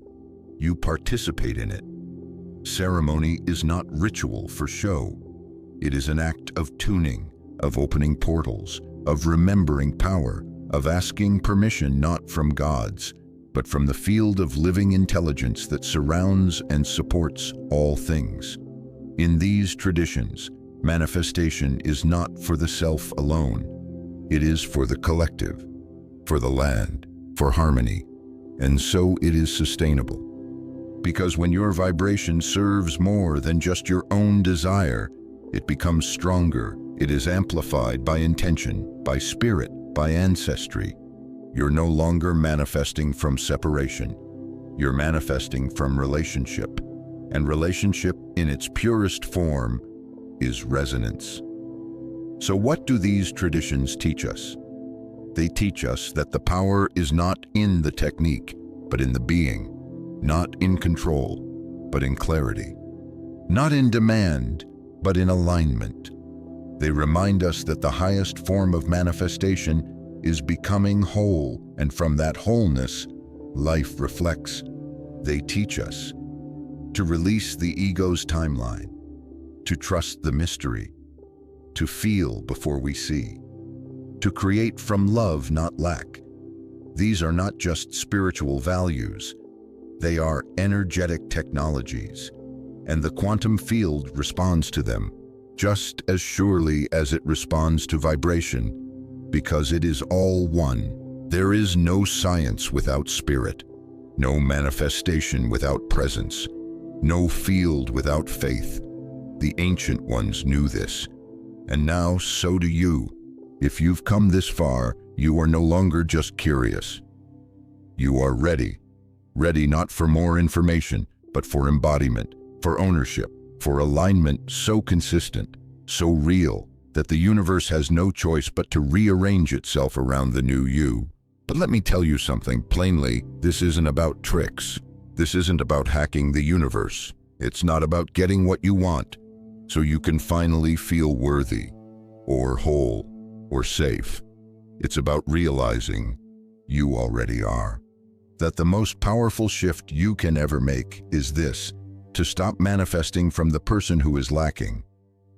You participate in it. Ceremony is not ritual for show. It is an act of tuning, of opening portals, of remembering power, of asking permission not from gods, but from the field of living intelligence that surrounds and supports all things. In these traditions, manifestation is not for the self alone. It is for the collective, for the land, for harmony, and so it is sustainable. Because when your vibration serves more than just your own desire, it becomes stronger. It is amplified by intention, by spirit, by ancestry. You're no longer manifesting from separation. You're manifesting from relationship. And relationship in its purest form is resonance. So what do these traditions teach us? They teach us that the power is not in the technique, but in the being. Not in control, but in clarity. Not in demand, but in alignment. They remind us that the highest form of manifestation is becoming whole, and from that wholeness, life reflects. They teach us to release the ego's timeline, to trust the mystery, to feel before we see, to create from love, not lack. These are not just spiritual values, they are energetic technologies, and the quantum field responds to them just as surely as it responds to vibration, because it is all one. There is no science without spirit, no manifestation without presence, no field without faith. The ancient ones knew this, and now so do you. If you've come this far, you are no longer just curious. You are ready. Ready not for more information, but for embodiment, for ownership, for alignment so consistent, so real, that the universe has no choice but to rearrange itself around the new you. But let me tell you something plainly, this isn't about tricks. This isn't about hacking the universe. It's not about getting what you want, so you can finally feel worthy, or whole, or safe. It's about realizing you already are. That the most powerful shift you can ever make is this: to stop manifesting from the person who is lacking,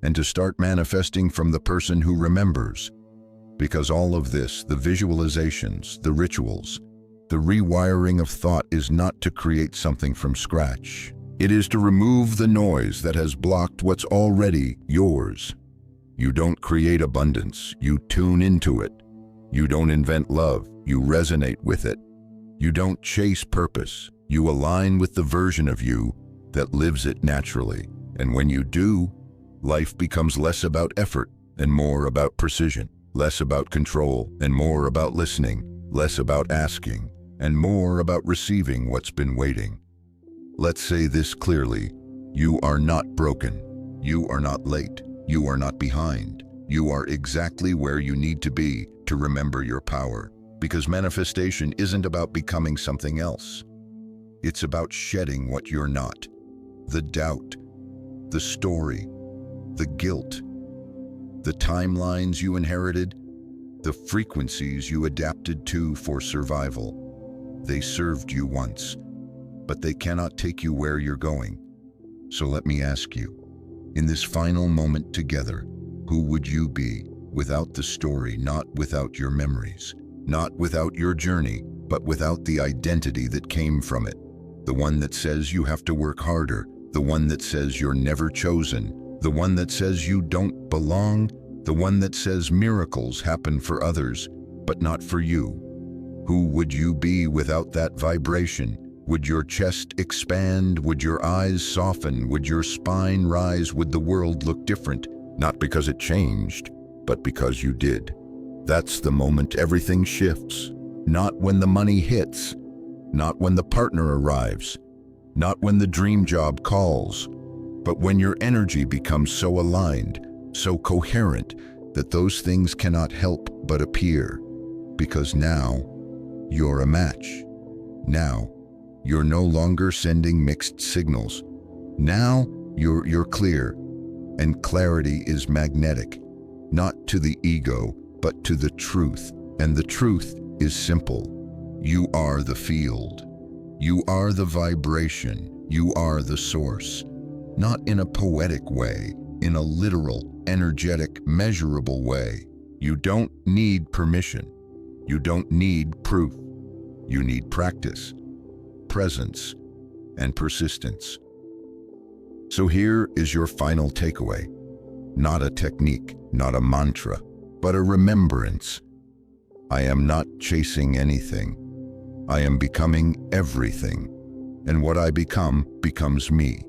and to start manifesting from the person who remembers. Because all of this, the visualizations, the rituals, the rewiring of thought, is not to create something from scratch. It is to remove the noise that has blocked what's already yours. You don't create abundance, you tune into it. You don't invent love, you resonate with it. You don't chase purpose, you align with the version of you that lives it naturally. And when you do, life becomes less about effort and more about precision, less about control and more about listening, less about asking and more about receiving what's been waiting. Let's say this clearly: you are not broken, you are not late, you are not behind. You are exactly where you need to be to remember your power. Because manifestation isn't about becoming something else. It's about shedding what you're not. The doubt, the story, the guilt, the timelines you inherited, the frequencies you adapted to for survival. They served you once, but they cannot take you where you're going. So let me ask you, in this final moment together, who would you be without the story, not without your memories, not without your journey, but without the identity that came from it? The one that says you have to work harder, the one that says you're never chosen, the one that says you don't belong, the one that says miracles happen for others, but not for you. Who would you be without that vibration? Would your chest expand? Would your eyes soften? Would your spine rise? Would the world look different? Not because it changed, but because you did. That's the moment everything shifts. Not when the money hits, not when the partner arrives, not when the dream job calls, but when your energy becomes so aligned, so coherent, that those things cannot help but appear. Because now, you're a match. Now, you're no longer sending mixed signals. Now, you're clear, and clarity is magnetic, not to the ego, but to the truth. And the truth is simple. You are the field. You are the vibration. You are the source. Not in a poetic way, in a literal, energetic, measurable way. You don't need permission. You don't need proof. You need practice, presence, and persistence. So here is your final takeaway. Not a technique, not a mantra, but a remembrance. I am not chasing anything. I am becoming everything. And what I become becomes me.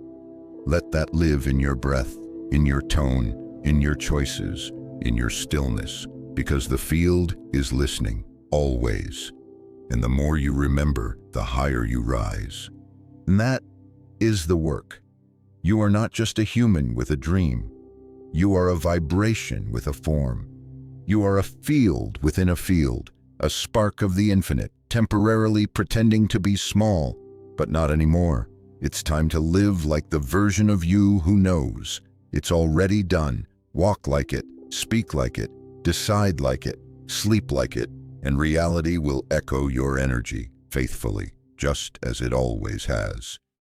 Let that live in your breath, in your tone, in your choices, in your stillness, because the field is listening, always. And the more you remember, the higher you rise. And that is the work. You are not just a human with a dream. You are a vibration with a form. You are a field within a field, a spark of the infinite, temporarily pretending to be small, but not anymore. It's time to live like the version of you who knows, It's already done. Walk like it, speak like it, decide like it, sleep like it, and reality will echo your energy faithfully, just as it always has.